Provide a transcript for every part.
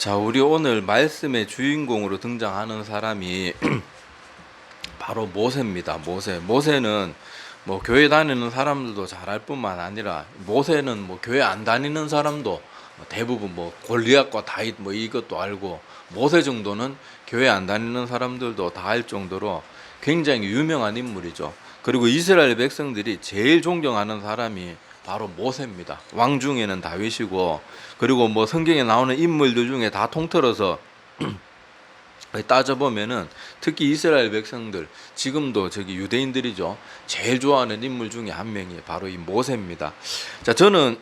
자, 우리 오늘 말씀의 주인공으로 등장하는 사람이 바로 모세입니다. 모세는 뭐 교회 다니는 사람들도 잘 알 뿐만 아니라 모세는 뭐 교회 안 다니는 사람도 대부분 뭐 골리앗과 다윗 뭐 이것도 알고 모세 정도는 교회 안 다니는 사람들도 다 알 정도로 굉장히 유명한 인물이죠. 그리고 이스라엘 백성들이 제일 존경하는 사람이 바로 모세입니다. 왕 중에는 다윗이고, 그리고 뭐 성경에 나오는 인물들 중에 다 통틀어서 따져보면은 특히 이스라엘 백성들, 지금도 저기 유대인들이죠, 제일 좋아하는 인물 중에 한 명이 바로 이 모세입니다. 자, 저는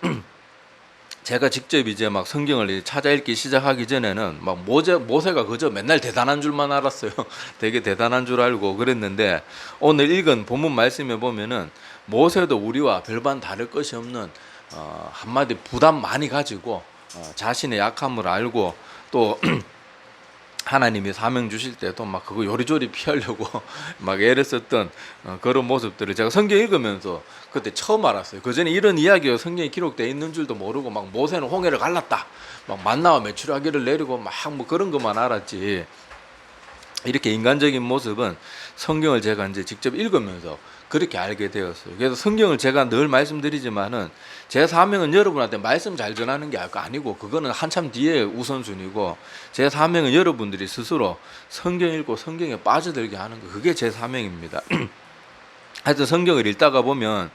제가 직접 이제 막 성경을 찾아 읽기 시작하기 전에는 막 모세가 그저 맨날 대단한 줄만 알았어요. 되게 대단한 줄 알고 그랬는데, 오늘 읽은 본문 말씀에 보면은 모세도 우리와 별반 다를 것이 없는 한마디 부담 많이 가지고 자신의 약함을 알고 또 하나님이 사명 주실 때도 막 그거 요리조리 피하려고 막 애를 썼던 그런 모습들을 제가 성경 읽으면서 그때 처음 알았어요. 그 전에 이런 이야기가 성경에 기록되어 있는 줄도 모르고 막 모세는 홍해를 갈랐다, 막 만나와 메추라기를 내리고 막 뭐 그런 것만 알았지, 이렇게 인간적인 모습은 성경을 제가 이제 직접 읽으면서 그렇게 알게 되었어요. 그래서 성경을 제가 늘 말씀드리지만은 제 사명은 여러분한테 말씀 잘 전하는 게 아니고, 그거는 한참 뒤에 우선순위고, 제 사명은 여러분들이 스스로 성경 읽고 성경에 빠져들게 하는 거, 그게 제 사명입니다. 하여튼 성경을 읽다가 보면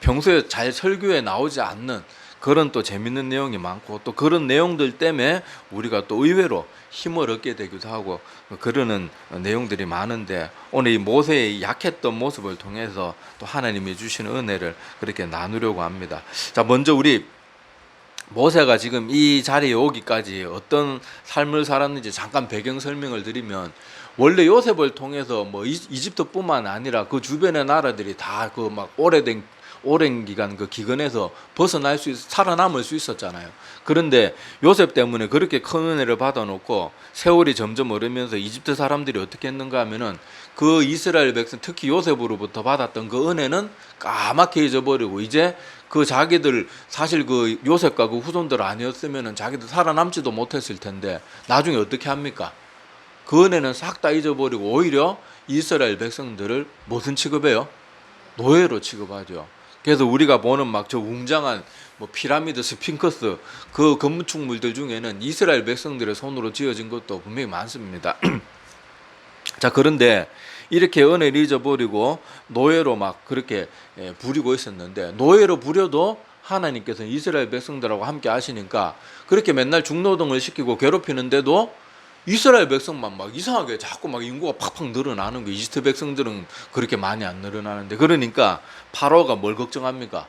평소에 잘 설교에 나오지 않는 그런 또 재밌는 내용이 많고, 또 그런 내용들 때문에 우리가 또 의외로 힘을 얻게 되기도 하고 그러는 내용들이 많은데, 오늘 이 모세의 약했던 모습을 통해서 또 하나님이 주시는 은혜를 그렇게 나누려고 합니다. 자, 먼저 우리 모세가 지금 이 자리에 오기까지 어떤 삶을 살았는지 잠깐 배경 설명을 드리면, 원래 요셉을 통해서 뭐 이집트뿐만 아니라 그 주변의 나라들이 다 그 막 오랜 기간 그 기근에서 벗어날 수 살아남을 수 있었잖아요. 그런데 요셉 때문에 그렇게 큰 은혜를 받아놓고 세월이 점점 오르면서 이집트 사람들이 어떻게 했는가 하면은 그 이스라엘 백성, 특히 요셉으로부터 받았던 그 은혜는 까맣게 잊어버리고, 이제 그 자기들 사실 그 요셉과 그 후손들 아니었으면은 자기들 살아남지도 못했을 텐데 나중에 어떻게 합니까? 그 은혜는 싹 다 잊어버리고 오히려 이스라엘 백성들을 무슨 취급해요? 노예로 취급하죠. 그래서 우리가 보는 막 저 웅장한 뭐 피라미드, 스핑크스 그 건축물들 중에는 이스라엘 백성들의 손으로 지어진 것도 분명히 많습니다. 자, 그런데 이렇게 은혜를 잊어버리고 노예로 막 그렇게 부리고 있었는데, 노예로 부려도 하나님께서 이스라엘 백성들하고 함께 하시니까 그렇게 맨날 중노동을 시키고 괴롭히는데도 이스라엘 백성만 막 이상하게 자꾸 막 인구가 팍팍 늘어나는 거. 이집트 백성들은 그렇게 많이 안 늘어나는데, 그러니까 파로가 뭘 걱정합니까?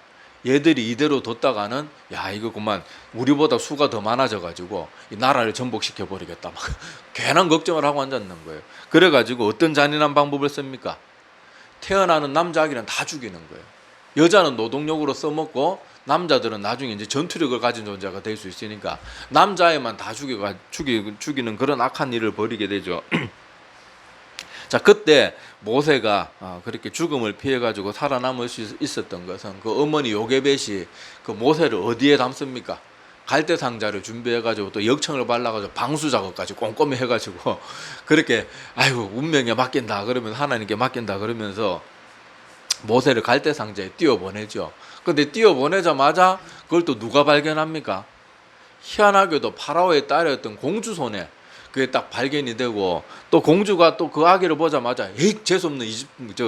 얘들이 이대로 뒀다가는 야 이거 그만 우리보다 수가 더 많아져 가지고 이 나라를 전복시켜 버리겠다, 막 괜한 걱정을 하고 앉았는 거예요. 그래 가지고 어떤 잔인한 방법을 씁니까? 태어나는 남자 아기는 다 죽이는 거예요. 여자는 노동력으로 써먹고 남자들은 나중에 이제 전투력을 가진 존재가 될 수 있으니까 남자애만 다 죽이는 그런 악한 일을 벌이게 되죠. 자, 그때 모세가 그렇게 죽음을 피해가지고 살아남을 수 있었던 것은 그 어머니 요게벳이 그 모세를 어디에 담습니까? 갈대 상자를 준비해가지고 또 역청을 발라가지고 방수 작업까지 꼼꼼히 해가지고 그렇게 아이고 운명에 맡긴다 그러면 하나님께 맡긴다 그러면서 모세를 갈대 상자에 띄워보내죠. 근데 띄워보내자마자 그걸 또 누가 발견합니까? 희한하게도 파라오의 딸이었던 공주 손에 그게 딱 발견이 되고, 또 공주가 또 그 아기를 보자마자 에이 재수없는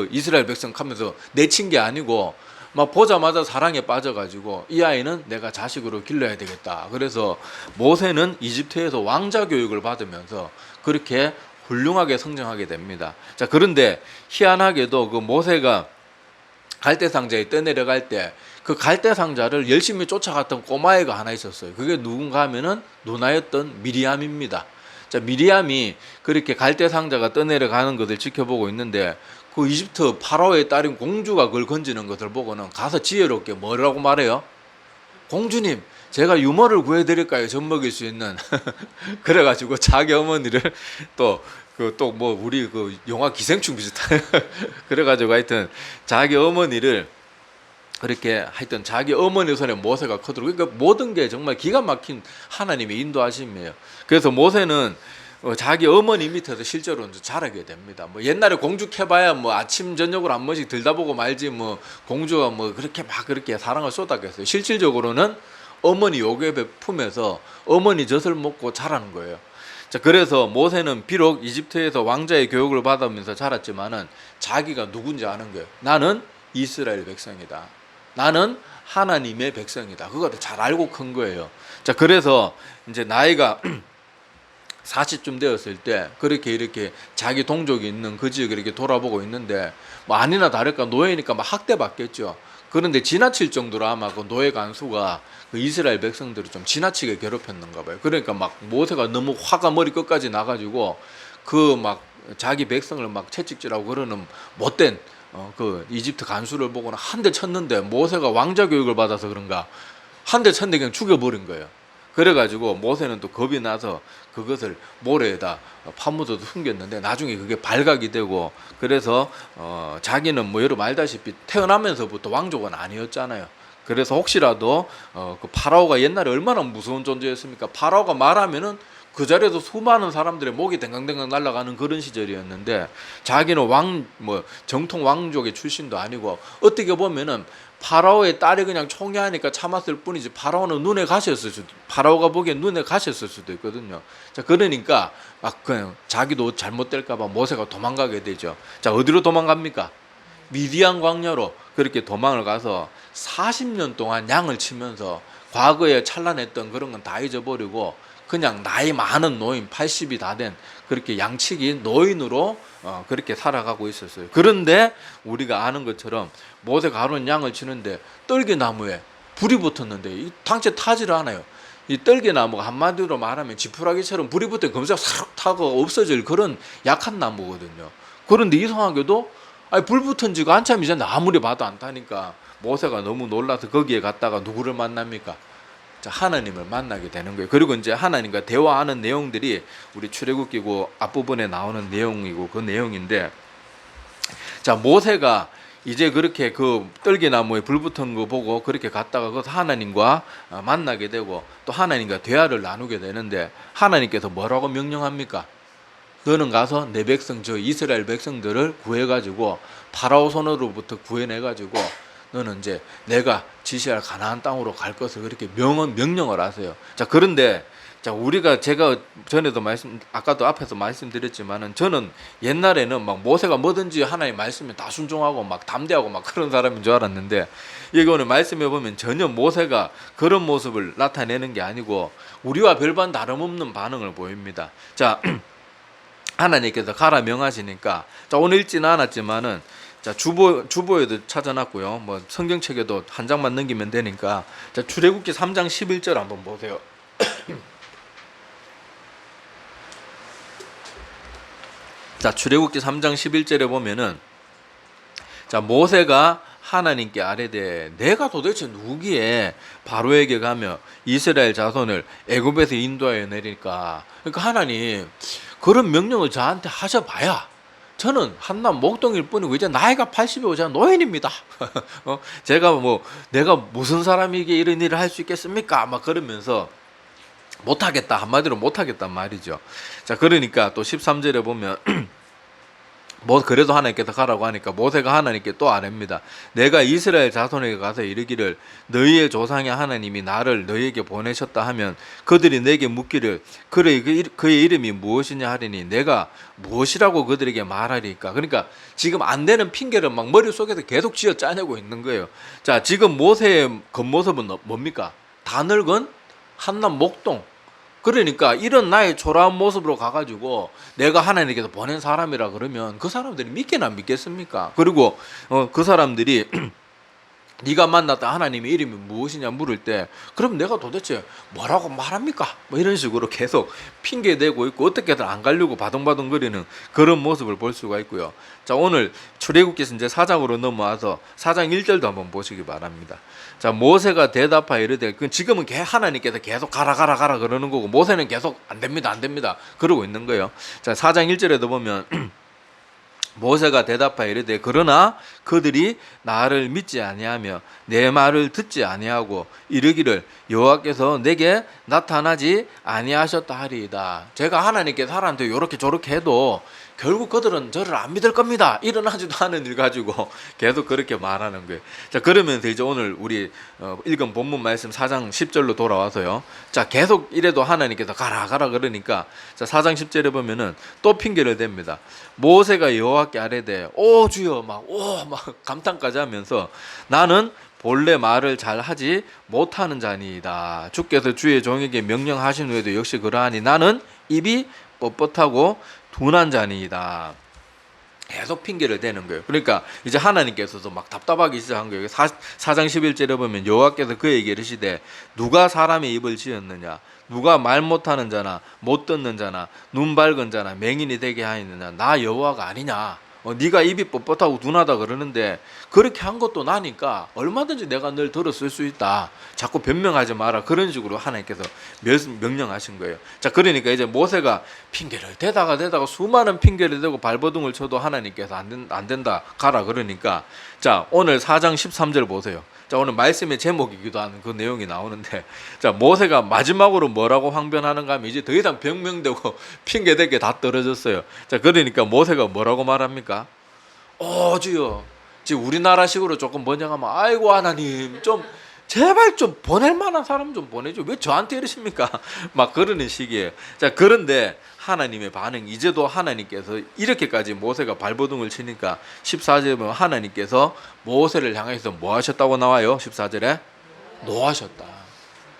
이스라엘 백성 하면서 내친 게 아니고 막 보자마자 사랑에 빠져가지고 이 아이는 내가 자식으로 길러야 되겠다. 그래서 모세는 이집트에서 왕자 교육을 받으면서 그렇게 훌륭하게 성장하게 됩니다. 자, 그런데 희한하게도 그 모세가 갈대 상자에 떠내려갈 때 그 갈대 상자를 열심히 쫓아갔던 꼬마애가 하나 있었어요. 그게 누군가 하면은 누나였던 미리암입니다. 자, 미리암이 그렇게 갈대 상자가 떠내려가는 것을 지켜보고 있는데 그 이집트 파라오의 딸인 공주가 그걸 건지는 것을 보고는 가서 지혜롭게 뭐라고 말해요? 공주님, 제가 유머를 구해드릴까요? 젖 먹일 수 있는. 그래가지고 자기 어머니를 또 뭐 우리 그 영화 기생충 비슷한 그래가지고 하여튼 자기 어머니를 그렇게 하여튼 자기 어머니 손에 모세가 크도록, 그러니까 모든 게 정말 기가 막힌 하나님의 인도하심이에요. 그래서 모세는 자기 어머니 밑에서 실제로 이제 자라게 됩니다. 뭐 옛날에 공주해봐야 뭐 아침 저녁으로 한 번씩 들다보고 말지, 뭐 공주가 뭐 그렇게 막 그렇게 사랑을 쏟았겠어요. 실질적으로는 어머니 요괴 품에서 어머니 젖을 먹고 자라는 거예요. 자, 그래서 모세는 비록 이집트에서 왕자의 교육을 받으면서 자랐지만은 자기가 누군지 아는 거예요. 나는 이스라엘 백성이다. 나는 하나님의 백성이다. 그거를 잘 알고 큰 거예요. 자, 그래서 이제 나이가 40쯤 되었을 때 그렇게 이렇게 자기 동족이 있는 그 지역을 이렇게 돌아보고 있는데, 뭐 아니나 다를까 노예니까 막 학대받겠죠. 그런데 지나칠 정도로 아마 그 노예 간수가 그 이스라엘 백성들을 좀 지나치게 괴롭혔는가 봐요. 그러니까 막 모세가 너무 화가 머리 끝까지 나가지고 그 막 자기 백성을 막 채찍질하고 그러는 못된 그 이집트 간수를 보고는 한 대 쳤는데, 모세가 왕자 교육을 받아서 그런가 한 대 쳤는데 그냥 죽여버린 거예요. 그래가지고 모세는 또 겁이 나서 그것을 모래에다 파묻어도 숨겼는데, 나중에 그게 발각이 되고, 그래서 자기는 뭐 여러분 알다시피 태어나면서부터 왕족은 아니었잖아요. 그래서 혹시라도 그 파라오가 옛날에 얼마나 무서운 존재였습니까? 파라오가 말하면은 그 자리에서 수많은 사람들의 목이 댕강댕강 날아가는 그런 시절이었는데, 자기는 뭐 정통 왕족의 출신도 아니고, 어떻게 보면은 파라오의 딸이 그냥 총애하니까 참았을 뿐이지 파라오는 눈에 가셨을 수도, 파라오가 보기엔 눈에 가셨을 수도 있거든요. 자, 그러니까 막 그냥 자기도 잘못될까봐 모세가 도망가게 되죠. 자, 어디로 도망갑니까? 미디안 광야로 그렇게 도망을 가서 40년 동안 양을 치면서 과거에 찬란했던 그런 건 다 잊어버리고 그냥 나이 많은 노인, 80이 다 된 그렇게 양치기 노인으로 그렇게 살아가고 있었어요. 그런데 우리가 아는 것처럼 모세가 하루는 양을 치는데 떨기나무에 불이 붙었는데 이 당체 타지를 않아요. 이 떨기나무가 한마디로 말하면 지푸라기처럼 불이 붙어 검색 싹 타고 없어질 그런 약한 나무거든요. 그런데 이상하게도 불 붙은 지가 한참 이제 아무리 봐도 안 타니까 모세가 너무 놀라서 거기에 갔다가 누구를 만납니까? 자, 하나님을 만나게 되는 거예요. 그리고 이제 하나님과 대화하는 내용들이 우리 출애굽기고 앞부분에 나오는 내용이고 그 내용인데, 자, 모세가 이제 그렇게 그 떨기나무에 불 붙은 거 보고 그렇게 갔다가 그 하나님과 만나게 되고 또 하나님과 대화를 나누게 되는데, 하나님께서 뭐라고 명령합니까? 너는 가서 내 백성, 저 이스라엘 백성들을 구해가지고 파라오 손으로부터 구해내가지고 너는 이제 내가 지시할 가나안 땅으로 갈 것을 그렇게 명령을 하세요. 자, 그런데 자, 우리가 제가 전에도 아까도 앞에서 말씀드렸지만은 저는 옛날에는 막 모세가 뭐든지 하나님 말씀에 다 순종하고 막 담대하고 막 그런 사람인 줄 알았는데, 여기 오늘 말씀해 보면 전혀 모세가 그런 모습을 나타내는 게 아니고 우리와 별반 다름없는 반응을 보입니다. 자, 하나님께서 가라 명하시니까, 자, 오늘 읽지는 않았지만은 자, 주보에도 찾아놨고요. 뭐 성경책에도 한 장만 넘기면 되니까, 자, 출애굽기 3장 11절 한번 보세요. 자, 출애굽기 3장 11절에 보면은, 자, 모세가 하나님께 아뢰되 내가 도대체 누구기에 바로에게 가며 이스라엘 자손을 애굽에서 인도하여 내릴까? 그러니까 하나님, 그런 명령을 저한테 하셔봐야 저는 한낱 목동일 뿐이고 이제 나이가 80이 오자 노인입니다. 제가 뭐 내가 무슨 사람이기에 이런 일을 할 수 있겠습니까? 막 그러면서 못하겠다, 한마디로 못하겠단 말이죠. 자, 그러니까 또 13절에 보면 뭐 그래도 하나님께서 가라고 하니까 모세가 하나님께 또 아뢰입니다. 내가 이스라엘 자손에게 가서 이르기를 너희의 조상의 하나님이 나를 너희에게 보내셨다 하면 그들이 내게 묻기를 그의 이름이 무엇이냐 하리니 내가 무엇이라고 그들에게 말하리까. 그러니까 지금 안 되는 핑계를 막 머릿속에서 계속 쥐어 짜내고 있는 거예요. 자, 지금 모세의 겉모습은 뭡니까? 다 늙은 한낱 목동. 그러니까 이런 나의 초라한 모습으로 가가지고 내가 하나님께서 보낸 사람이라 그러면 그 사람들이 믿게나 믿겠습니까? 그리고 그 사람들이 네가 만났다 하나님의 이름이 무엇이냐 물을 때 그럼 내가 도대체 뭐라고 말합니까? 뭐 이런 식으로 계속 핑계대고 있고 어떻게든 안 가려고 바둥바둥거리는 그런 모습을 볼 수가 있고요. 자, 오늘 출애굽기서 이제 4장으로 넘어와서 4장 1절도 한번 보시기 바랍니다. 자, 모세가 대답하여 이르되, 지금은 하나님께서 계속 가라 그러는 거고 모세는 계속 안 됩니다 그러고 있는 거예요. 자, 4장 1절에도 보면 모세가 대답하여 이르되 그러나 그들이 나를 믿지 아니하며 내 말을 듣지 아니하고 이르기를 여호와께서 내게 나타나지 아니하셨다 하리이다. 제가 하나님께 사람한테 요렇게 저렇게 해도 결국 그들은 저를 안 믿을 겁니다. 일어나지도 않은 일 가지고 계속 그렇게 말하는 거예요. 자, 그러면서 이제 오늘 우리 읽은 본문 말씀 4장 10절로 돌아와서요. 자, 계속 이래도 하나님께서 가라 그러니까 자, 4장 10절에 보면은 또 핑계를 댑니다. 모세가 여호와께 아뢰되 오 주여 막 감탄까지 하면서 나는 본래 말을 잘 하지 못하는 자니이다. 주께서 주의 종에게 명령하신 후에도 역시 그러하니 나는 입이 뻣뻣하고 둔한 자니이다. 계속 핑계를 대는 거예요. 그러니까 이제 하나님께서도 막 답답하기 시작한 거예요. 4장 11절에 보면 여호와께서 그에게 이르시되 누가 사람의 입을 지었느냐 누가 말 못하는 자나 못 듣는 자나 눈 밝은 자나 맹인이 되게 하였느냐 나 여호와가 아니냐. 네가 입이 뻣뻣하고 둔하다 그러는데 그렇게 한 것도 나니까 얼마든지 내가 늘 들었을 수 있다. 자꾸 변명하지 마라. 그런 식으로 하나님께서 명령하신 거예요. 자, 그러니까 이제 모세가 핑계를 대다가 수많은 핑계를 대고 발버둥을 쳐도 하나님께서 안 된다 가라 그러니까 자, 오늘 4장 13절 보세요. 자, 오늘 말씀의 제목이기도 한 그 내용이 나오는데 자, 모세가 마지막으로 뭐라고 항변하는가 하면 이제 더 이상 변명되고 핑계댈 게 다 떨어졌어요. 자, 그러니까 모세가 뭐라고 말합니까? 주여 지금 우리나라식으로 조금 번역하면 아이고 하나님 좀 제발 좀 보낼 만한 사람 좀 보내줘. 왜 저한테 이러십니까? 막 그러는 식이에요. 자, 그런데 하나님의 반응, 이제도 하나님께서 이렇게까지 모세가 발버둥을 치니까 14절에 보면 하나님께서 모세를 향해서 뭐 하셨다고 나와요? 14절에 노하셨다.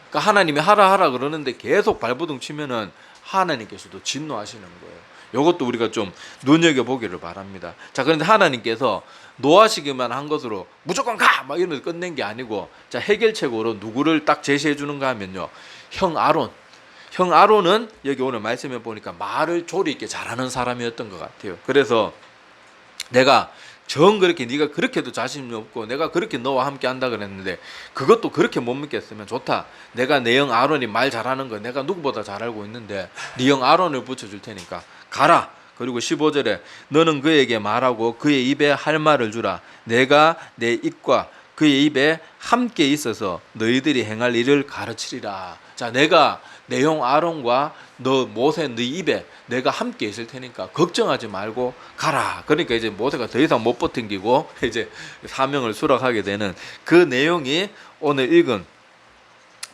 그러니까 하나님이 하라 그러는데 계속 발버둥 치면은 하나님께서도 진노하시는 거예요. 이것도 우리가 좀 눈여겨보기를 바랍니다. 자, 그런데 하나님께서 노하시기만 한 것으로 무조건 가! 막 이러면서 끝낸 게 아니고 자, 해결책으로 누구를 딱 제시해 주는가 하면요. 형 아론은 여기 오늘 말씀해 보니까 말을 조리 있게 잘하는 사람이었던 것 같아요. 그래서 내가 그렇게 네가 그렇게도 자신이 없고 내가 그렇게 너와 함께 한다 그랬는데 그것도 그렇게 못 믿겠으면 좋다. 내가 내 형 아론이 말 잘하는 거 내가 누구보다 잘 알고 있는데 네 형 아론을 붙여줄 테니까 가라. 그리고 15절에 너는 그에게 말하고 그의 입에 할 말을 주라. 내가 내 입과 그의 입에 함께 있어서 너희들이 행할 일을 가르치리라. 자, 내가 내 형 아론과 너 모세 네 입에 내가 함께 있을 테니까 걱정하지 말고 가라. 그러니까 이제 모세가 더 이상 못 버팅기고 이제 사명을 수락하게 되는 그 내용이 오늘 읽은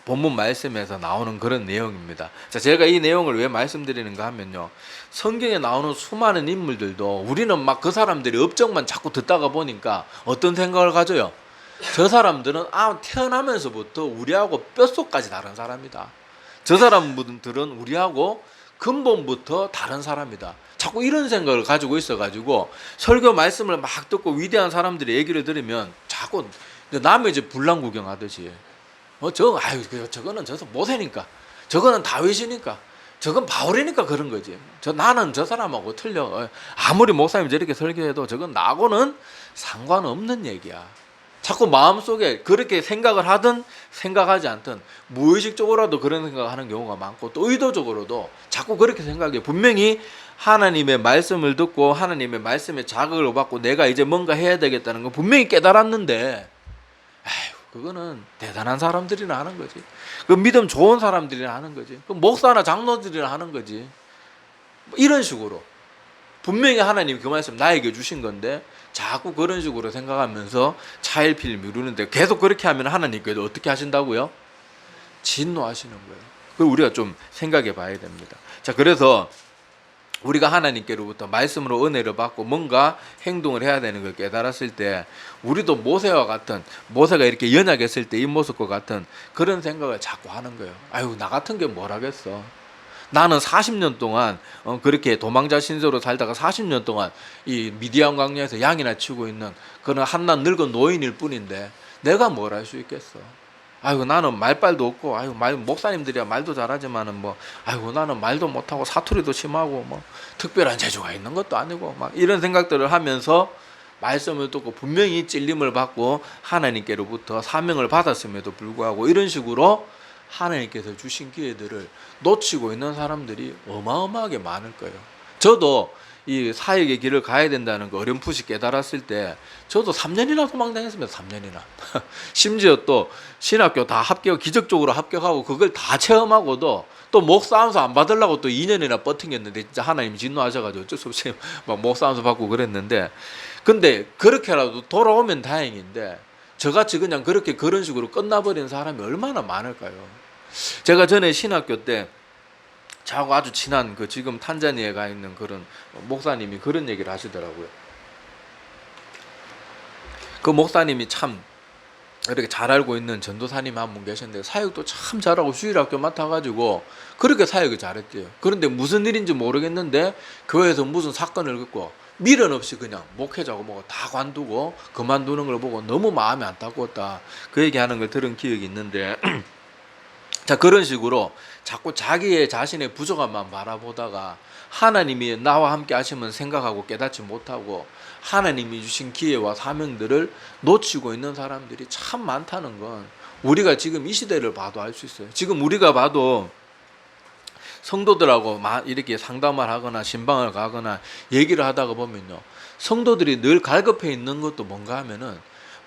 본문 말씀에서 나오는 그런 내용입니다. 자, 제가 이 내용을 왜 말씀드리는가 하면요. 성경에 나오는 수많은 인물들도 우리는 막 그 사람들이 업적만 자꾸 듣다가 보니까 어떤 생각을 가져요? 저 사람들은 태어나면서부터 우리하고 뼛속까지 다른 사람이다. 저 사람들은 우리하고 근본부터 다른 사람이다. 자꾸 이런 생각을 가지고 있어가지고 설교 말씀을 막 듣고 위대한 사람들의 얘기를 들으면 자꾸 남의 이제 불량 구경하듯이 저거는 모세니까 저거는 다윗이니까 저건 바울이니까 그런 거지. 나는 저 사람하고 틀려. 아무리 목사님이 저렇게 설교해도 저건 나하고는 상관없는 얘기야. 자꾸 마음속에 그렇게 생각을 하든 생각하지 않든 무의식적으로도 그런 생각을 하는 경우가 많고 또 의도적으로도 자꾸 그렇게 생각해. 분명히 하나님의 말씀을 듣고 하나님의 말씀에 자극을 받고 내가 이제 뭔가 해야 되겠다는 건 분명히 깨달았는데 그거는 대단한 사람들이나 하는 거지. 그 믿음 좋은 사람들이나 하는 거지. 그 목사나 장로들이나 하는 거지. 이런 식으로 분명히 하나님이 그 말씀 나에게 주신 건데 자꾸 그런 식으로 생각하면서 차일피일 미루는데 계속 그렇게 하면 하나님께도 어떻게 하신다고요? 진노하시는 거예요. 그걸 우리가 좀 생각해 봐야 됩니다. 자, 그래서 우리가 하나님께로부터 말씀으로 은혜를 받고 뭔가 행동을 해야 되는 걸 깨달았을 때 우리도 모세가 이렇게 연약했을 때 이 모습과 같은 그런 생각을 자꾸 하는 거예요. 아유, 나 같은 게 뭘 하겠어. 나는 40년 동안 그렇게 도망자 신세로 살다가 40년 동안 이 미디안 광야에서 양이나 치고 있는 그런 한낱 늙은 노인일 뿐인데 내가 뭘 할 수 있겠어. 아이고, 나는 말빨도 없고, 아이고, 목사님들이야 말도 잘하지만은 아이고, 나는 말도 못하고 사투리도 심하고 특별한 재주가 있는 것도 아니고 막 이런 생각들을 하면서 말씀을 듣고 분명히 찔림을 받고 하나님께로부터 사명을 받았음에도 불구하고 이런 식으로 하나님께서 주신 기회들을 놓치고 있는 사람들이 어마어마하게 많을 거예요. 저도 이 사역의 길을 가야 된다는 거 어렴풋이 깨달았을 때 저도 3년이나 도망다녔습니다. 3년이나. 심지어 또 신학교 다 합격, 기적적으로 합격하고 그걸 다 체험하고도 또 목사하면서 안 받으려고 또 2년이나 버팅했는데 진짜 하나님이 진노하셔가지고 어쩔 수 없이 막 목사하면서 받고 그랬는데, 근데 그렇게라도 돌아오면 다행인데 저같이 그냥 그렇게 그런 식으로 끝나버린 사람이 얼마나 많을까요? 제가 전에 신학교 때 저하고 아주 친한 그 지금 탄자니아에 가 있는 그런 목사님이 그런 얘기를 하시더라고요. 그 목사님이 참 이렇게 잘 알고 있는 전도사님 한 분 계셨는데 사역도 참 잘하고 주일학교 맡아가지고 그렇게 사역을 잘했대요. 그런데 무슨 일인지 모르겠는데 교회에서 무슨 사건을 겪고 미련 없이 그냥 목회자고 뭐고 다 관두고 그만두는 걸 보고 너무 마음이 안타까웠다, 그 얘기하는 걸 들은 기억이 있는데 자, 그런 식으로 자꾸 자기의 자신의 부족함만 바라보다가 하나님이 나와 함께 하시면 생각하고 깨닫지 못하고 하나님이 주신 기회와 사명들을 놓치고 있는 사람들이 참 많다는 건 우리가 지금 이 시대를 봐도 알 수 있어요. 지금 우리가 봐도 성도들하고 이렇게 상담을 하거나 신방을 가거나 얘기를 하다가 보면요, 성도들이 늘 갈급해 있는 것도 뭔가 하면은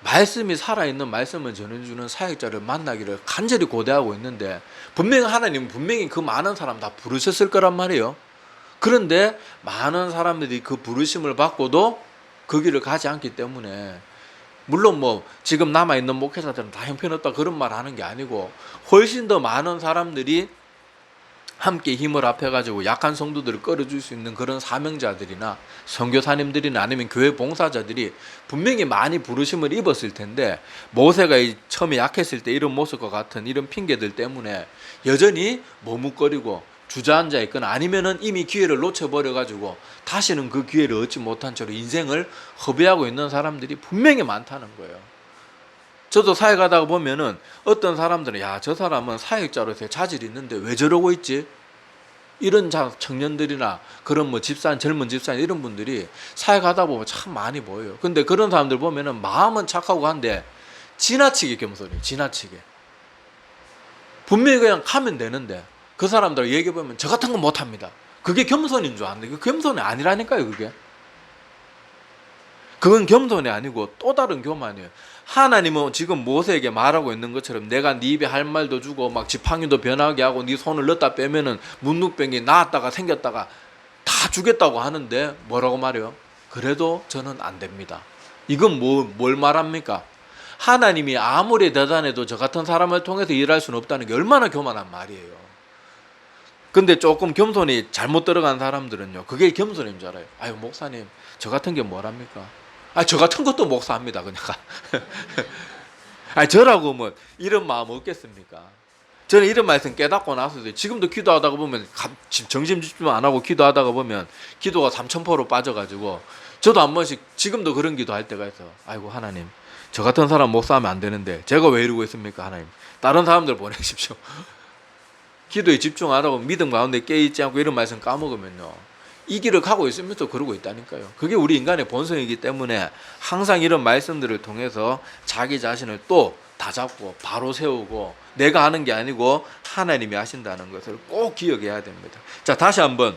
말씀이 살아있는 말씀을 전해주는 사역자를 만나기를 간절히 고대하고 있는데, 분명히 하나님은 분명히 그 많은 사람 다 부르셨을 거란 말이에요. 그런데 많은 사람들이 그 부르심을 받고도 그 길을 가지 않기 때문에, 물론 뭐 지금 남아있는 목회자들은 다 형편없다 그런 말 하는 게 아니고 훨씬 더 많은 사람들이 함께 힘을 합해가지고 약한 성도들을 끌어줄 수 있는 그런 사명자들이나 선교사님들이나 아니면 교회 봉사자들이 분명히 많이 부르심을 입었을 텐데, 모세가 처음에 약했을 때 이런 모습과 같은 이런 핑계들 때문에 여전히 머뭇거리고 주저앉아 있거나 아니면은 이미 기회를 놓쳐버려가지고 다시는 그 기회를 얻지 못한 채로 인생을 허비하고 있는 사람들이 분명히 많다는 거예요. 저도 사역하다가 보면은 어떤 사람들은 야, 저 사람은 사역자로서의 자질이 있는데 왜 저러고 있지? 이런 청년들이나 그런 뭐 집사님, 젊은 집사님 이런 분들이 사역하다 보면 참 많이 보여요. 근데 그런 사람들 보면은 마음은 착하고 한데 지나치게 겸손해요. 지나치게. 분명히 그냥 가면 되는데 그 사람들 얘기해보면 저 같은 건 못합니다. 그게 겸손인 줄 아는데 그 겸손이 아니라니까요. 그건 겸손이 아니고 또 다른 교만이에요. 하나님은 지금 모세에게 말하고 있는 것처럼 내가 네 입에 할 말도 주고 막 지팡이도 변하게 하고 네 손을 넣었다 빼면은 문둥병이 나았다가 생겼다가 다 주겠다고 하는데 뭐라고 말해요? 그래도 저는 안 됩니다. 이건 뭘 말합니까? 하나님이 아무리 대단해도 저 같은 사람을 통해서 일할 수는 없다는 게 얼마나 교만한 말이에요. 근데 조금 겸손이 잘못 들어간 사람들은요, 그게 겸손인 줄 알아요. 아유, 목사님 저 같은 게 뭐랍니까? 저 같은 것도 목사합니다 그냥. 저라고 뭐 이런 마음 없겠습니까? 저는 이런 말씀 깨닫고 나서도 지금도 기도하다가 보면 정신 집중 안 하고 기도하다가 보면 기도가 3000%로 빠져가지고 저도 한 번씩 지금도 그런 기도할 때가 있어. 아이고 하나님, 저 같은 사람 목사하면 안 되는데 제가 왜 이러고 있습니까? 하나님, 다른 사람들 보내십시오. 기도에 집중하다 보면 믿음 가운데 깨있지 않고 이런 말씀 까먹으면요, 이 길을 가고 있으면서 그러고 있다니까요. 그게 우리 인간의 본성이기 때문에 항상 이런 말씀들을 통해서 자기 자신을 또 다잡고 바로 세우고 내가 하는 게 아니고 하나님이 하신다는 것을 꼭 기억해야 됩니다. 자, 다시 한번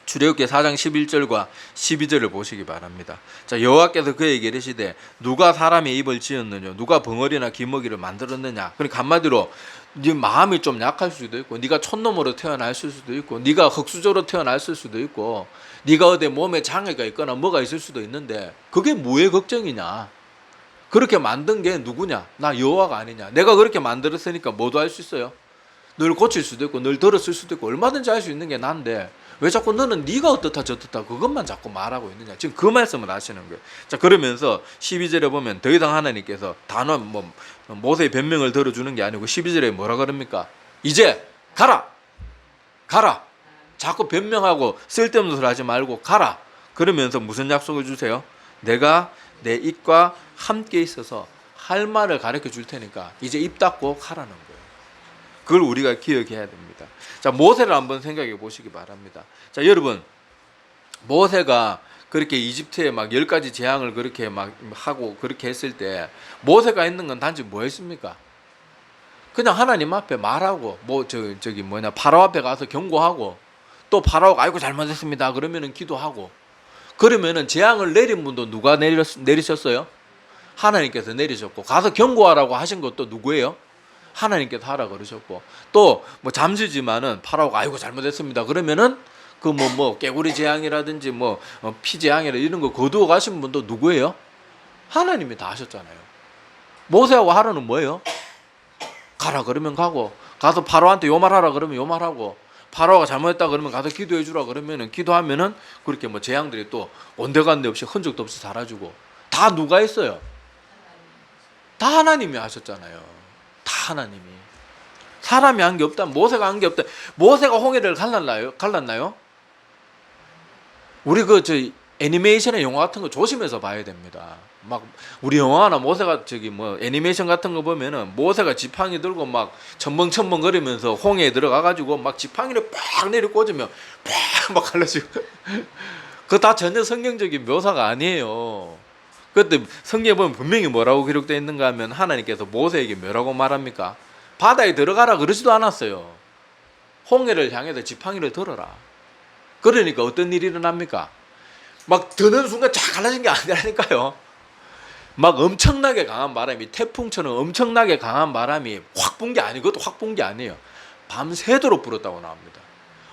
출애굽기 4장 11절과 12절을 보시기 바랍니다. 자, 여호와께서 그에게 이르시되 누가 사람의 입을 지었느냐, 누가 벙어리나 기먹이를 만들었느냐. 그러니까 한마디로 네 마음이 좀 약할 수도 있고, 네가 촌놈으로 태어났을 수도 있고, 네가 흙수저로 태어났을 수도 있고, 네가 어디 몸에 장애가 있거나 뭐가 있을 수도 있는데 그게 뭐의 걱정이냐? 그렇게 만든 게 누구냐? 나 여호와가 아니냐? 내가 그렇게 만들었으니까 뭐도 할 수 있어요. 늘 고칠 수도 있고 늘 들었을 수도 있고 얼마든지 할 수 있는 게 난데 왜 자꾸 너는 네가 어떻다 저떻다 그것만 자꾸 말하고 있느냐. 지금 그 말씀을 하시는 거예요. 자, 그러면서 12절에 보면 더 이상 하나님께서 단어 모세의 변명을 들어주는 게 아니고 12절에 뭐라 그럽니까? 이제 가라. 자꾸 변명하고 쓸데없는 소리 하지 말고 가라. 그러면서 무슨 약속을 주세요? 내가 내 입과 함께 있어서 할 말을 가르쳐 줄 테니까 이제 입 닫고 가라는 거예요. 그걸 우리가 기억해야 됩니다. 자, 모세를 한번 생각해 보시기 바랍니다. 자, 여러분, 모세가 그렇게 이집트에 막 10가지 재앙을 그렇게 막 하고 그렇게 했을 때 모세가 있는 건 단지 뭐 했습니까? 그냥 하나님 앞에 말하고 파라오 앞에 가서 경고하고 또 파라오가 아이고 잘못했습니다 그러면은 기도하고, 그러면은 재앙을 내린 분도 누가 내리셨어요? 하나님께서 내리셨고, 가서 경고하라고 하신 것도 누구예요? 하나님께서 하라 그러셨고, 또 뭐 잠시지만은 파라오가 아이고 잘못했습니다 그러면은 그 뭐 깨구리 재앙이라든지 뭐 피 재앙이라 이런 거 거두어 가신 분도 누구예요? 하나님이 다 하셨잖아요. 모세하고 하루는 뭐예요? 가라 그러면 가고, 가서 파라오한테 요 말하라 그러면 요 말하고, 파라오가 잘못했다 그러면 가서 기도해 주라 그러면은 기도하면은 그렇게 뭐 재앙들이 또 온데간데 없이 흔적도 없이 사라지고, 다 누가 했어요? 다 하나님이 하셨잖아요. 다 하나님이. 사람이 한 게 없다. 모세가 한 게 없다. 모세가 홍해를 갈랐나요? 우리 저 애니메이션의 영화 같은 거 조심해서 봐야 됩니다. 막 우리 영화나 모세가 뭐 애니메이션 같은 거 보면은 모세가 지팡이 들고 막 첨벙첨벙 거리면서 홍해에 들어가 가지고 막 지팡이를 팍 내려 꽂으면 팍 막 갈라지고 그거 다 전혀 성경적인 묘사가 아니에요. 그때 성경에 보면 분명히 뭐라고 기록되어 있는가 하면 하나님께서 모세에게 뭐라고 말합니까? 바다에 들어가라 그러지도 않았어요. 홍해를 향해서 지팡이를 들어라. 그러니까 어떤 일이 일어납니까? 막 드는 순간 쫙 갈라진 게 아니라니까요. 막 엄청나게 강한 바람이, 태풍처럼 엄청나게 강한 바람이 확 분 게 아니고, 그것도 확 분 게 아니에요. 밤새도록 불었다고 나옵니다.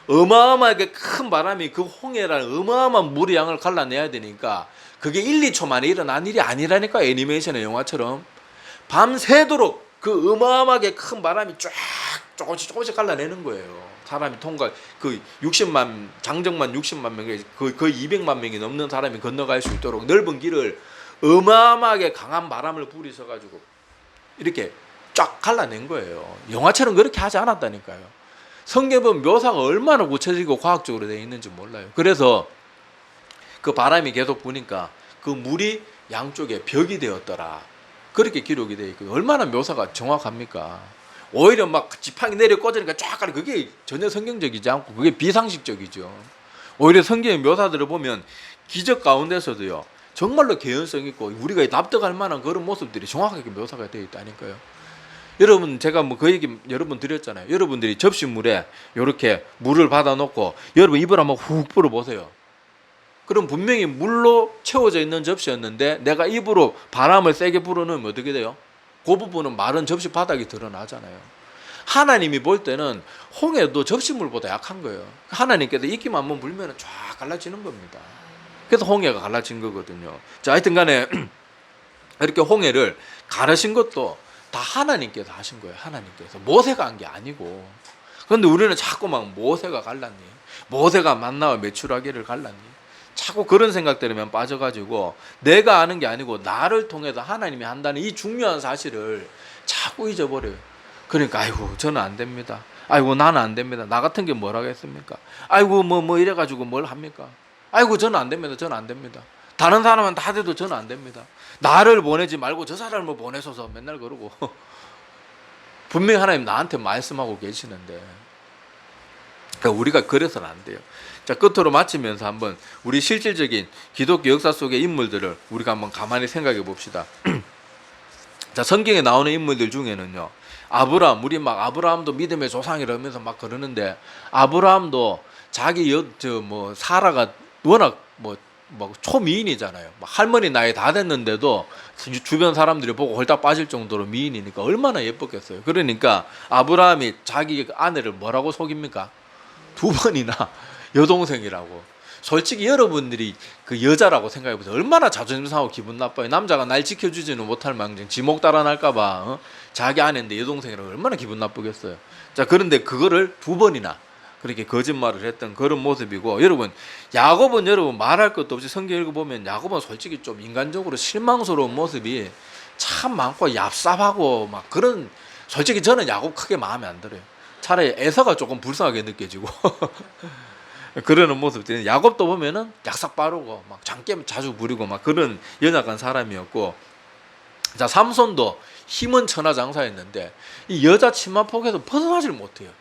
어마어마하게 큰 바람이 그 홍해라는 어마어마한 물의 양을 갈라내야 되니까 그게 1, 2초 만에 일어난 일이 아니라니까. 애니메이션의 영화처럼 밤새도록 그 어마어마하게 큰 바람이 쫙 조금씩 갈라내는 거예요. 사람이 그 60만 장정만 60만 명, 거의 200만 명이 넘는 사람이 건너갈 수 있도록 넓은 길을 어마어마하게 강한 바람을 부리셔 가지고 이렇게 쫙 갈라낸 거예요. 영화처럼 그렇게 하지 않았다니까요. 성경에 보면 묘사가 얼마나 구체적이고 과학적으로 되어 있는지 몰라요. 그래서 그 바람이 계속 부니까 그 물이 양쪽에 벽이 되었더라. 그렇게 기록이 되어 있고, 얼마나 묘사가 정확합니까? 오히려 막 지팡이 내려 꽂으니까 쫙 가는, 그게 전혀 성경적이지 않고 그게 비상식적이죠. 오히려 성경의 묘사들을 보면 기적 가운데서도요, 정말로 개연성 있고 우리가 납득할 만한 그런 모습들이 정확하게 묘사가 되어 있다니까요. 여러분, 제가 뭐 그 얘기 여러 번 드렸잖아요. 여러분들이 접시물에 이렇게 물을 받아 놓고 여러분 입을 한번 훅 불어 보세요. 그럼 분명히 물로 채워져 있는 접시였는데 내가 입으로 바람을 세게 불어넣으면 어떻게 돼요? 그 부분은 마른 접시 바닥이 드러나잖아요. 하나님이 볼 때는 홍해도 접시물보다 약한 거예요. 하나님께서 입기만 한번 불면 쫙 갈라지는 겁니다. 그래서 홍해가 갈라진 거거든요. 자, 하여튼 간에 이렇게 홍해를 가르신 것도 다 하나님께서 하신 거예요. 하나님께서. 모세가 한 게 아니고. 그런데 우리는 자꾸 막 모세가 갈랐니? 모세가 만나와 메추라기를 갈랐니? 자꾸 그런 생각들에만 빠져가지고 내가 아는 게 아니고 나를 통해서 하나님이 한다는 이 중요한 사실을 자꾸 잊어버려요. 그러니까 아이고 저는 안 됩니다. 아이고 나는 안 됩니다. 나 같은 게 뭘 하겠습니까? 아이고 뭐 이래가지고 뭘 합니까? 아이고 저는 안 됩니다. 저는 안 됩니다. 다른 사람은 다 돼도 저는 안 됩니다. 나를 보내지 말고 저 사람을 보내셔서 맨날 그러고 분명히 하나님 나한테 말씀하고 계시는데, 그러니까 우리가 그래서는 안 돼요. 자, 끝으로 마치면서 한번 우리 실질적인 기독교 역사 속의 인물들을 우리가 한번 가만히 생각해 봅시다. 자, 성경에 나오는 인물들 중에는요, 아브라함, 우리 막 아브라함도 믿음의 조상이라면서 막 그러는데, 아브라함도 자기 사라가 워낙 초미인이잖아요. 할머니 나이 다 됐는데도 주변 사람들이 보고 홀딱 빠질 정도로 미인이니까 얼마나 예뻤겠어요. 그러니까 아브라함이 자기 아내를 뭐라고 속입니까? 2번이나 여동생이라고. 솔직히 여러분들이 그 여자라고 생각해보세요. 얼마나 자존심 상하고 기분 나빠요. 남자가 날 지켜주지는 못할 망정 지목 달아날까봐 자기 아내인데 여동생이라고 얼마나 기분 나쁘겠어요. 자, 그런데 그거를 2번이나 그렇게 거짓말을 했던 그런 모습이고, 여러분 야곱은 여러분 말할 것도 없이 성경 읽어보면 야곱은 솔직히 좀 인간적으로 실망스러운 모습이 참 많고 얍삽하고 막 그런, 솔직히 저는 야곱 크게 마음에 안 들어요. 차라리 에서가 조금 불쌍하게 느껴지고 그러는 모습들이, 야곱도 보면은 약삭 빠르고 막 장깨 자주 부리고 막 그런 연약한 사람이었고, 자, 삼손도 힘은 천하장사였는데 이 여자 치마폭에서 벗어나질 못해요.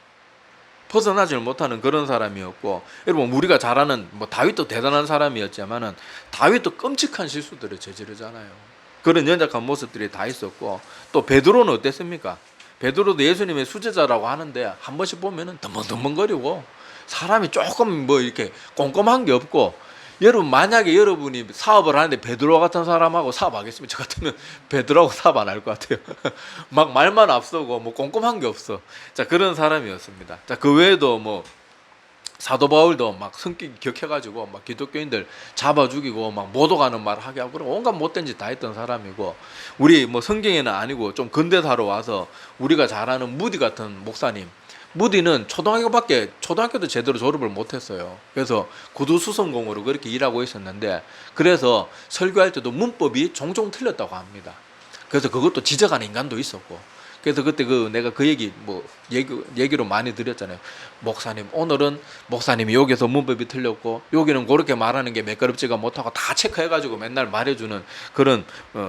벗어나질 못하는 그런 사람이었고, 여러분 우리가 잘 아는 다윗도 대단한 사람이었지만은 다윗도 끔찍한 실수들을 저지르잖아요. 그런 연약한 모습들이 다 있었고, 또 베드로는 어땠습니까? 베드로도 예수님의 수제자라고 하는데 한 번씩 보면은 덤벙덤벙거리고 사람이 조금 뭐 이렇게 꼼꼼한 게 없고, 여러분 만약에 여러분이 사업을 하는데 베드로 같은 사람하고 사업하겠습니까? 저 같으면 베드로하고 사업 안 할 것 같아요. 막 말만 앞서고 뭐 꼼꼼한 게 없어. 자, 그런 사람이었습니다. 자, 그 외에도 뭐 사도 바울도 막 성격이 격해가지고 막 기독교인들 잡아 죽이고 막 모독하는 말 하게 하고 그러고 온갖 못된 짓 다 했던 사람이고, 우리 뭐 성경에는 아니고 좀 근대사로 와서 우리가 잘 아는 무디 같은 목사님, 무디는 초등학교도 제대로 졸업을 못했어요. 그래서 구두수선공으로 그렇게 일하고 있었는데, 그래서 설교할 때도 문법이 종종 틀렸다고 합니다. 그래서 그것도 지적하는 인간도 있었고, 그래서 그때 내가 그 얘기로 많이 드렸잖아요. 목사님, 오늘은 목사님이 여기서 문법이 틀렸고 여기는 그렇게 말하는 게 매끄럽지가 못하고 다 체크해가지고 맨날 말해주는 그런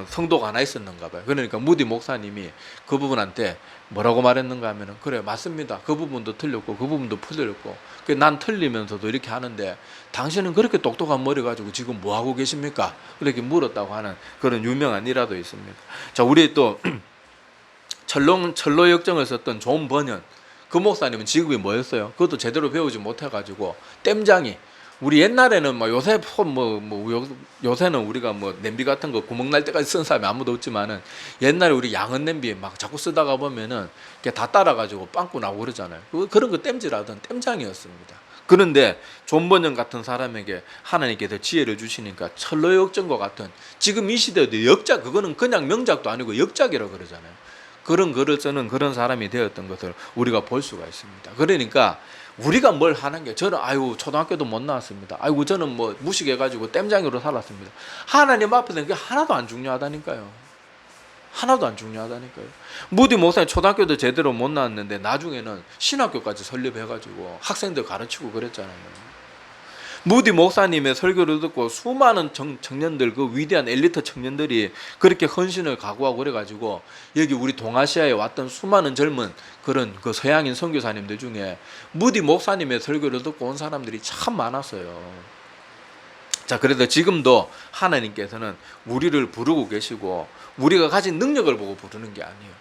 성도가 하나 있었는가 봐요. 그러니까 무디 목사님이 그 부분한테 뭐라고 말했는가 하면은, 그래 맞습니다. 그 부분도 틀렸고 그 부분도 틀렸고 난 틀리면서도 이렇게 하는데 당신은 그렇게 똑똑한 머리 가지고 지금 뭐 하고 계십니까? 이렇게 물었다고 하는 그런 유명한 일화도 있습니다. 자, 우리 또 철로 역정을 썼던 존 버년, 그 목사님은 직업이 뭐였어요? 그것도 제대로 배우지 못해가지고 땜장이, 우리 옛날에는 뭐 요새는 우리가 뭐 냄비 같은 거 구멍 날 때까지 쓴 사람이 아무도 없지만은, 옛날에 우리 양은 냄비 막 자꾸 쓰다가 보면은 이게 다 따라가지고 빵꾸 나고 그러잖아요. 그런 거 땜질하던 땜장이었습니다. 그런데 존 버년 같은 사람에게 하나님께서 지혜를 주시니까 철로 역정과 같은, 지금 이 시대에도 역작, 그거는 그냥 명작도 아니고 역작이라고 그러잖아요. 그런 글을 쓰는 그런 사람이 되었던 것을 우리가 볼 수가 있습니다. 그러니까 우리가 뭘 하는 게, 저는 초등학교도 못 나왔습니다. 저는 뭐 무식해가지고 땜장이로 살았습니다. 하나님 앞에서는 그게 하나도 안 중요하다니까요. 하나도 안 중요하다니까요. 무디 목사님 초등학교도 제대로 못 나왔는데 나중에는 신학교까지 설립해가지고 학생들 가르치고 그랬잖아요. 무디 목사님의 설교를 듣고 수많은 청년들, 그 위대한 엘리트 청년들이 그렇게 헌신을 각오하고 그래가지고 여기 우리 동아시아에 왔던 수많은 젊은 그런 그 서양인 선교사님들 중에 무디 목사님의 설교를 듣고 온 사람들이 참 많았어요. 자, 그래서 지금도 하나님께서는 우리를 부르고 계시고, 우리가 가진 능력을 보고 부르는 게 아니에요.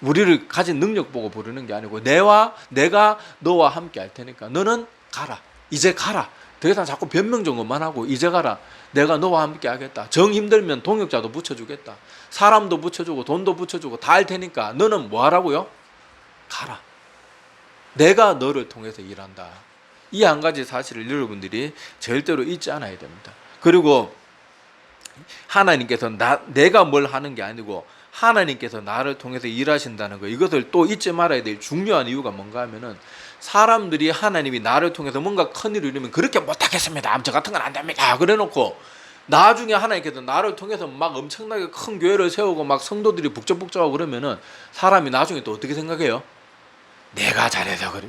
우리를 가진 능력 보고 부르는 게 아니고, 내가 너와 함께 할 테니까 너는 가라. 이제 가라. 더 이상 자꾸 변명 정도만 하고 이제 가라. 내가 너와 함께 하겠다. 정 힘들면 동역자도 붙여주겠다. 사람도 붙여주고 돈도 붙여주고 다 할 테니까 너는 뭐 하라고요? 가라. 내가 너를 통해서 일한다. 이 한 가지 사실을 여러분들이 절대로 잊지 않아야 됩니다. 그리고 하나님께서 내가 뭘 하는 게 아니고 하나님께서 나를 통해서 일하신다는 거, 이것을 또 잊지 말아야 될 중요한 이유가 뭔가 하면은, 사람들이 하나님이 나를 통해서 뭔가 큰일을 이루면 그렇게 못하겠습니다, 저 같은 건 안 됩니다 그래 놓고 나중에 하나님께서 나를 통해서 막 엄청나게 큰 교회를 세우고 막 성도들이 북적북적하고 그러면은 사람이 나중에 또 어떻게 생각해요? 내가 잘해서 그래.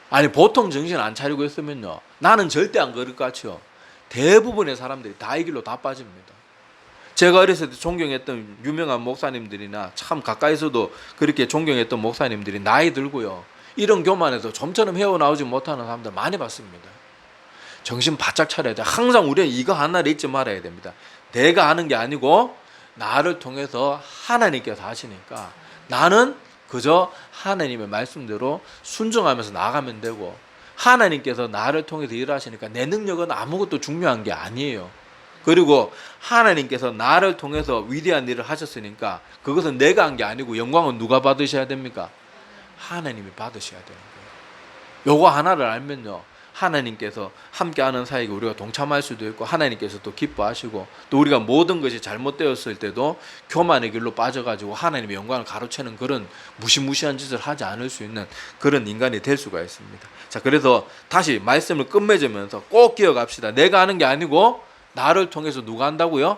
아니, 보통 정신 안 차리고 있으면요, 나는 절대 안 그럴 것 같죠. 대부분의 사람들이 다 이 길로 다 빠집니다. 제가 어렸을 때 존경했던 유명한 목사님들이나 참 가까이서도 그렇게 존경했던 목사님들이 나이 들고요, 이런 교만에서 좀처럼 헤어나오지 못하는 사람들 많이 봤습니다. 정신 바짝 차려야 돼. 항상 우리는 이거 하나를 잊지 말아야 됩니다. 내가 하는 게 아니고 나를 통해서 하나님께서 하시니까 나는 그저 하나님의 말씀대로 순종하면서 나가면 되고, 하나님께서 나를 통해서 일하시니까 내 능력은 아무것도 중요한 게 아니에요. 그리고 하나님께서 나를 통해서 위대한 일을 하셨으니까 그것은 내가 한 게 아니고 영광은 누가 받으셔야 됩니까? 하나님이 받으셔야 되는 거예요. 요거 하나를 알면요, 하나님께서 함께하는 사이에 우리가 동참할 수도 있고, 하나님께서 또 기뻐하시고, 또 우리가 모든 것이 잘못되었을 때도 교만의 길로 빠져가지고 하나님의 영광을 가로채는 그런 무시무시한 짓을 하지 않을 수 있는 그런 인간이 될 수가 있습니다. 자, 그래서 다시 말씀을 끝맺으면서 꼭 기억합시다. 내가 하는 게 아니고 나를 통해서 누가 한다고요?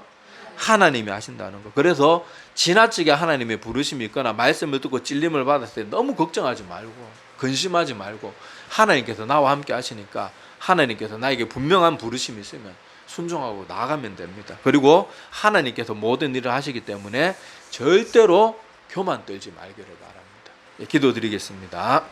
하나님이 하신다는 거. 그래서 지나치게 하나님의 부르심이 있거나 말씀을 듣고 찔림을 받았을 때 너무 걱정하지 말고 근심하지 말고, 하나님께서 나와 함께 하시니까 하나님께서 나에게 분명한 부르심이 있으면 순종하고 나가면 됩니다. 그리고 하나님께서 모든 일을 하시기 때문에 절대로 교만 떨지 말기를 바랍니다. 기도드리겠습니다.